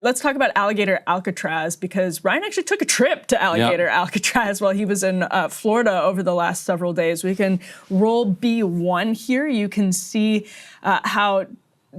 Let's talk about Alligator Alcatraz, because Ryan actually took a trip to Alligator Alcatraz while he was in Florida over the last several days. We can roll B1 here. You can see how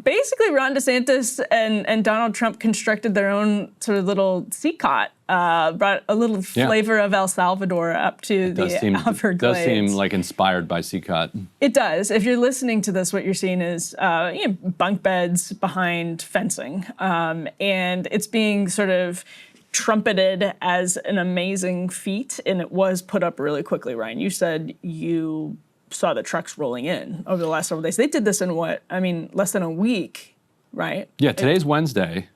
basically Ron DeSantis and Donald Trump constructed their own sort of little sea cot, brought a little flavor of El Salvador up to the Everglades. It does seem like inspired by sea cot. It does. If you're listening to this, what you're seeing is bunk beds behind fencing. And it's being sort of trumpeted as an amazing feat, and it was put up really quickly, Ryan. You said you saw the trucks rolling in over the last several days. They did this in less than a week, right? Yeah, today's Wednesday.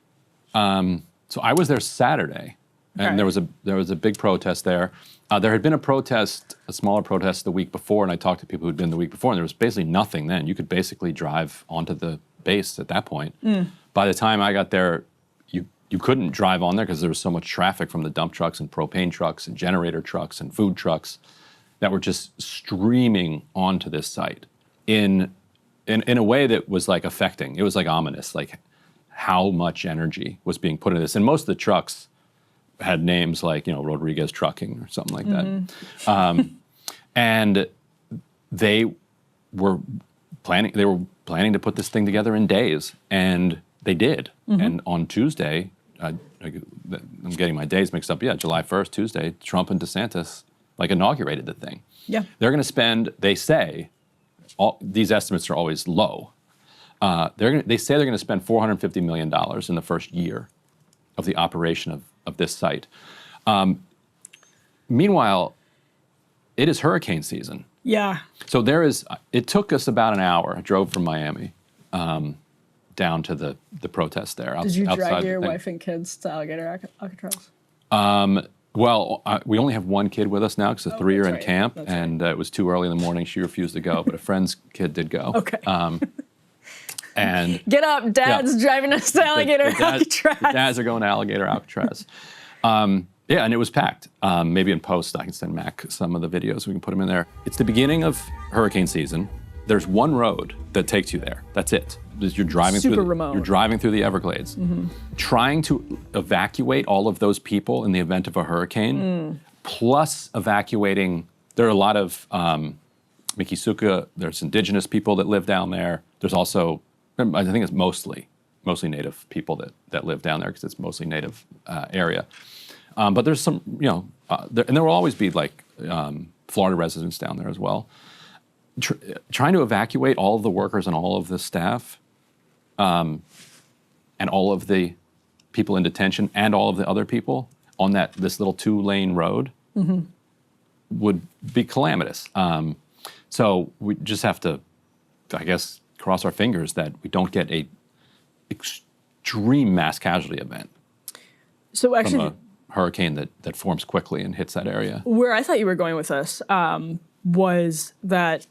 So I was there Saturday, and there was a big protest there. There had been a smaller protest the week before, and I talked to people who'd been the week before, and there was basically nothing then. You could basically drive onto the base at that point. By the time I got there, you couldn't drive on there because there was so much traffic from the dump trucks and propane trucks and generator trucks and food trucks that were just streaming onto this site in a way that was like affecting. It was like ominous, like how much energy was being put into this. And most of the trucks had names like, Rodriguez Trucking or something like that. And they were planning to put this thing together in days, and they did. And on Tuesday, I'm getting my days mixed up. Yeah, July 1st, Tuesday, Trump and DeSantis inaugurated the thing. Yeah. They're going to spend, they say, these estimates are always low. They say they're going to spend $450 million in the first year of the operation of this site. Meanwhile, it is hurricane season. Yeah. So it took us about an hour. I drove from Miami down to the protest there. Did you drag your wife and kids to Alligator Alcatraz? Well, we only have one kid with us now because the three are in camp, and it was too early in the morning. She refused to go, but a friend's kid did go. Okay. And get up, Dad's driving us to Alligator Alcatraz. The dads are going to Alligator Alcatraz. And it was packed. Maybe in post I can send Mac some of the videos. We can put them in there. It's the beginning of hurricane season. There's one road that takes you there. That's it. You're driving remote. You're driving through the Everglades, trying to evacuate all of those people in the event of a hurricane, plus evacuating. There are a lot of Mikisuka. There's indigenous people that live down there. There's also, I think it's mostly native people that live down there because it's mostly native area. But there's some, and there will always be Florida residents down there as well. Trying to evacuate all of the workers and all of the staff, and all of the people in detention and all of the other people on this little 2-lane road would be calamitous. So we just have to, I guess, cross our fingers that we don't get a extreme mass casualty event. So actually, from a hurricane that forms quickly and hits that area. Where I thought you were going with this was that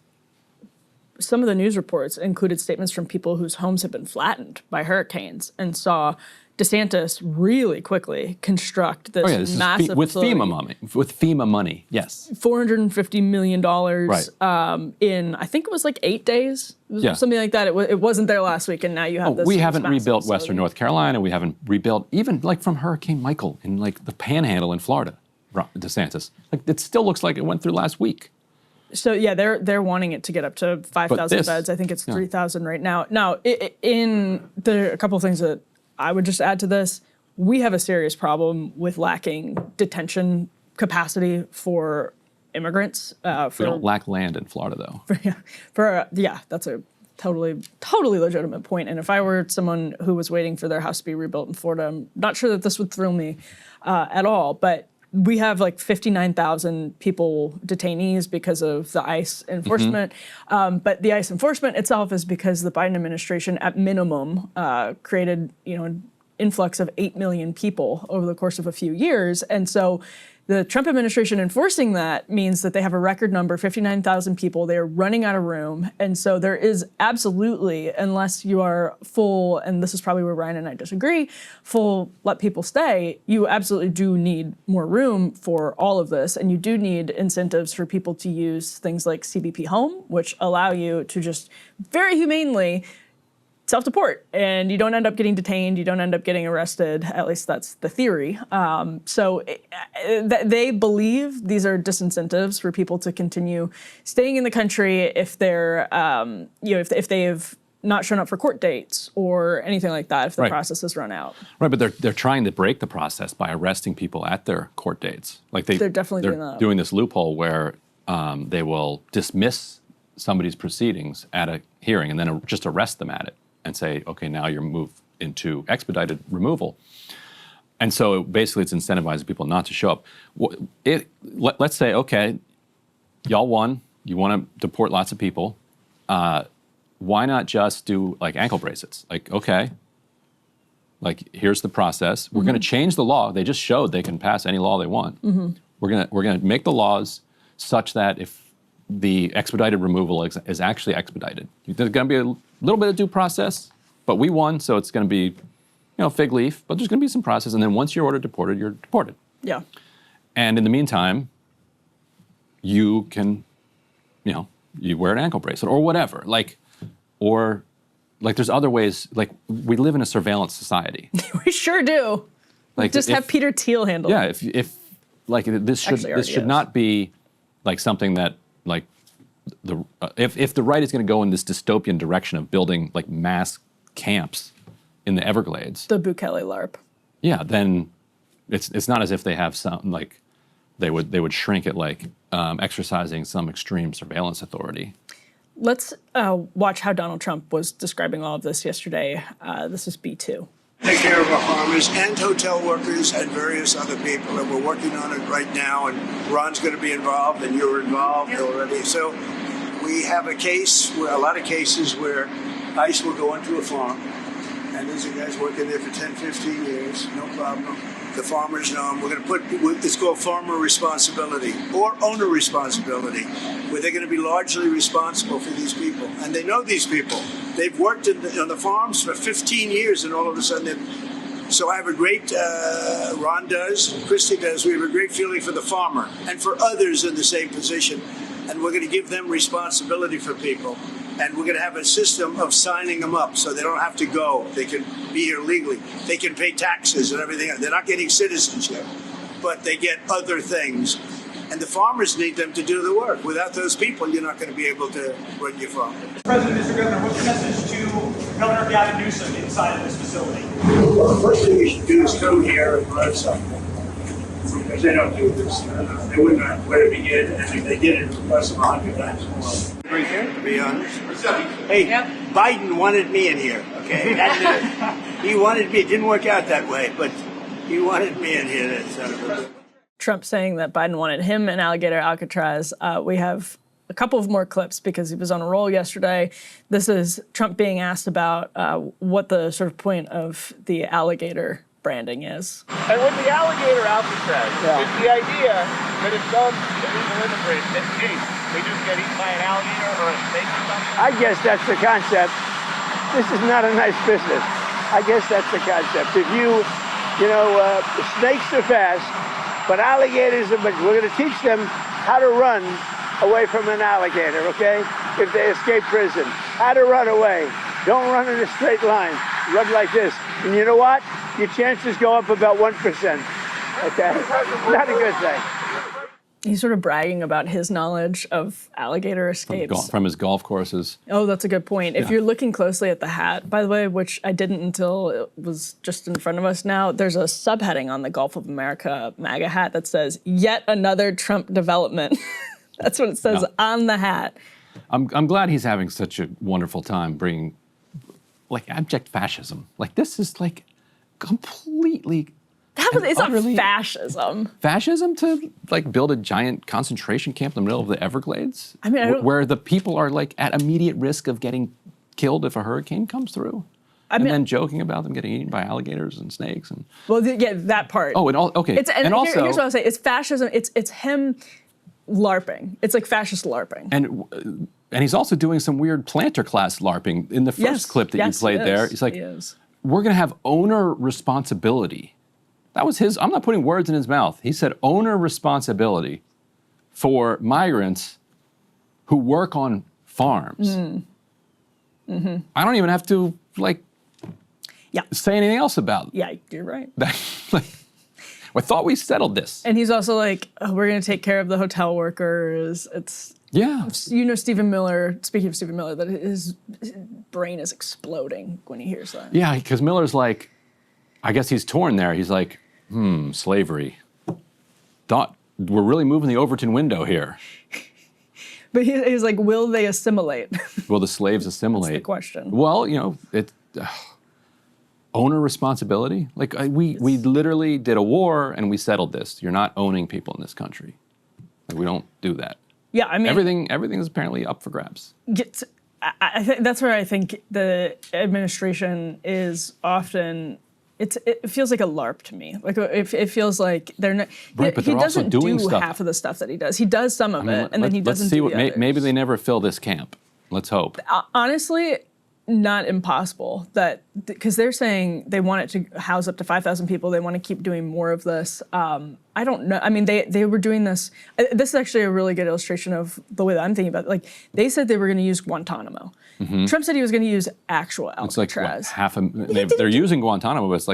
some of the news reports included statements from people whose homes have been flattened by hurricanes and saw DeSantis really quickly construct this massive with FEMA money, yes. $450 million right. In, I think it was 8 days, something like that. It wasn't there last week, and now you have this. We haven't rebuilt Western North Carolina. We haven't rebuilt, even from Hurricane Michael in the Panhandle in Florida, DeSantis. It still looks like it went through last week. So yeah, they're wanting it to get up to 5,000 beds. I think it's 3,000 right now. Now, there are a couple of things that I would just add to this. We have a serious problem with lacking detention capacity for immigrants. We don't lack land in Florida, though. That's a totally legitimate point. And if I were someone who was waiting for their house to be rebuilt in Florida, I'm not sure that this would thrill me at all. But we have 59,000 people, detainees, because of the ICE enforcement. But the ICE enforcement itself is because the Biden administration, at minimum, created an influx of 8 million people over the course of a few years. And so the Trump administration enforcing that means that they have a record number, 59,000 people. They are running out of room. And so there is absolutely, unless you are full, and this is probably where Ryan and I disagree, full let people stay, you absolutely do need more room for all of this. And you do need incentives for people to use things like CBP Home, which allow you to just very humanely self-deport, and you don't end up getting detained, you don't end up getting arrested, at least that's the theory. They believe these are disincentives for people to continue staying in the country if they're, if they've not shown up for court dates or anything like that, if the process has run out. Right, but they're trying to break the process by arresting people at their court dates. Like they're definitely doing that. Doing this loophole where they will dismiss somebody's proceedings at a hearing and then just arrest them at it and say, okay, now you're moved into expedited removal. And so basically it's incentivizing people not to show up. Let's say, okay, y'all won, you want to deport lots of people, why not just do like ankle bracelets? Like, okay, like here's the process. We're gonna change the law. They just showed they can pass any law they want. We're gonna make the laws such that if the expedited removal is actually expedited, there's gonna be a little bit of due process, but we won, so it's gonna be, fig leaf, but there's gonna be some process, and then once you're ordered deported, you're deported. Yeah. And in the meantime, you can, you wear an ankle bracelet or whatever, or there's other ways, like we live in a surveillance society. We sure do. Like just have Peter Thiel handle it. Yeah, if this should not be like something that like if the right is going to go in this dystopian direction of building like mass camps in the Everglades, the Bukele LARP. Yeah, then it's not as if they have some like they would shrink it like exercising some extreme surveillance authority. Let's watch how Donald Trump was describing all of this yesterday. This is B2. Take care of our farmers and hotel workers and various other people, and we're working on it right now, and Ron's going to be involved, and you're involved already. So we have a lot of cases where ICE will go into a farm, and these are guys working there for 10, 15 years, no problem. The farmers know them. We're going to put, it's called farmer responsibility or owner responsibility, where they're going to be largely responsible for these people. And they know these people. They've worked on the farms for 15 years, and all of a sudden so I have a great, Ron does, Christie does, we have a great feeling for the farmer and for others in the same position. And we're going to give them responsibility for people. And we're going to have a system of signing them up so they don't have to go. They can be here legally. They can pay taxes and everything. They're not getting citizenship, but they get other things. And the farmers need them to do the work. Without those people, you're not going to be able to run your farm. President, Mr. Governor, what's your message to Governor Gavin Newsom inside of this facility? Well, the first thing you should do is come here and learn something. Because they don't do this. They wouldn't know where to begin. And if they did, it would cost them 100 times more. Right there, to be honest. Hey, Biden wanted me in here, okay? He wanted me. It didn't work out that way, but he wanted me in here. That son of a... Trump saying that Biden wanted him in Alligator Alcatraz. We have a couple of more clips because he was on a roll yesterday. This is Trump being asked about what the sort of point of the alligator branding is. And with the Alligator Alcatraz, it's the idea that if some illegal immigrants escape, they just get eaten by an alligator or a snake or something? I guess that's the concept. This is not a nice business. I guess that's the concept. If snakes are fast, but alligators are, we're going to teach them how to run away from an alligator, okay? If they escape prison, how to run away. Don't run in a straight line. Run like this. And you know what? Your chances go up about 1%, okay? Not a good thing. He's sort of bragging about his knowledge of alligator escapes. From his golf courses. Oh, that's a good point. If you're looking closely at the hat, by the way, which I didn't until it was just in front of us now, there's a subheading on the Gulf of America MAGA hat that says, "Yet another Trump development." That's what it says on the hat. I'm glad he's having such a wonderful time bringing, like, abject fascism. Like, this is, like, completely... It's not fascism. Fascism to like build a giant concentration camp in the middle of the Everglades? I mean, where the people are like at immediate risk of getting killed if a hurricane comes through? And then joking about them getting eaten by alligators and snakes and... Well, that part. Oh, okay. And also, here's what I'll say. It's fascism. It's him LARPing. It's like fascist LARPing. And he's also doing some weird planter class LARPing in the first clip that you played there. He's like, we're going to have owner responsibility. That was his, I'm not putting words in his mouth. He said owner responsibility for migrants who work on farms. I don't even have to like Yeah. say anything else about Yeah, you're right. that. Like, I thought we settled this. And he's also like, oh, we're going to take care of the hotel workers. It's, Yeah. Stephen Miller, speaking of Stephen Miller, that his brain is exploding when he hears that. Yeah, because Miller's like, I guess he's torn there. He's like, slavery. We're really moving the Overton window here. But he's like, will they assimilate? Will the slaves assimilate? That's the question. Well, owner responsibility. Like we literally did a war and we settled this. You're not owning people in this country. Like, we don't do that. Yeah, I mean, everything is apparently up for grabs. I think that's where I think the administration is often. It feels like a LARP to me. Like it feels like they're not. Right, but they're also doing stuff. Half of the stuff that he does. He does some of it, and then he doesn't. Let's see do what. the others. Maybe they never fill this camp. Let's hope. Honestly, not impossible. That because they're saying they want it to house up to 5,000 people. They want to keep doing more of this. I don't know. I mean, they were doing this. This is actually a really good illustration of the way that I'm thinking about it. Like they said they were going to use Guantanamo. Mm-hmm. Trump said he was going to use actual Alcatraz. It's like they're using Guantanamo, but it's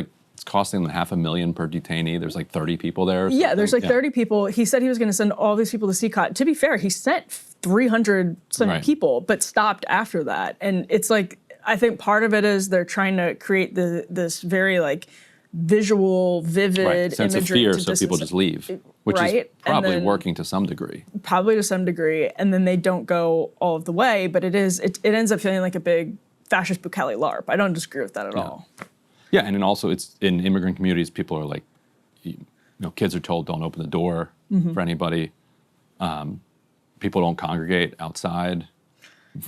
costing them $500,000 per detainee. There's like 30 people there. Yeah, there's like 30 people. He said he was going to send all these people to CCOT. To be fair, he sent 300 some people, but stopped after that. And it's like, I think part of it is they're trying to create this very like visual, vivid sense imagery of fear, so people just leave, which is probably working to some degree. Probably to some degree, and then they don't go all of the way, but it ends up feeling like a big fascist Bukele LARP. I don't disagree with that at all. Yeah, and then also it's in immigrant communities, people are like, kids are told don't open the door for anybody. People don't congregate outside,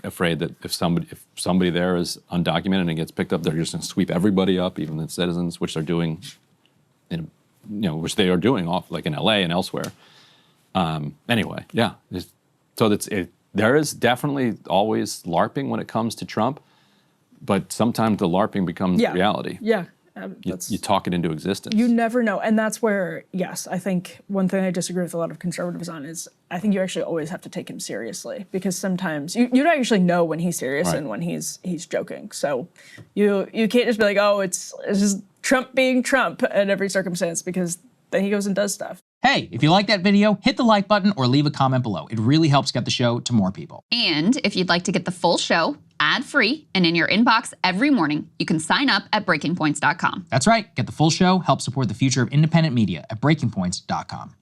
afraid that if somebody there is undocumented and gets picked up, they're just going to sweep everybody up, even the citizens, which they're doing, which they are doing off like in LA and elsewhere. Anyway, yeah. There is definitely always LARPing when it comes to Trump, but sometimes the LARPing becomes reality. Yeah. You talk it into existence. You never know. And that's where, yes, I think one thing I disagree with a lot of conservatives on is I think you actually always have to take him seriously, because sometimes you don't actually know when he's serious and when he's joking. So you can't just be like, oh, it's just Trump being Trump in every circumstance, because then he goes and does stuff. Hey, if you like that video, hit the like button or leave a comment below. It really helps get the show to more people. And if you'd like to get the full show ad-free and in your inbox every morning, you can sign up at breakingpoints.com. That's right. Get the full show, help support the future of independent media at breakingpoints.com.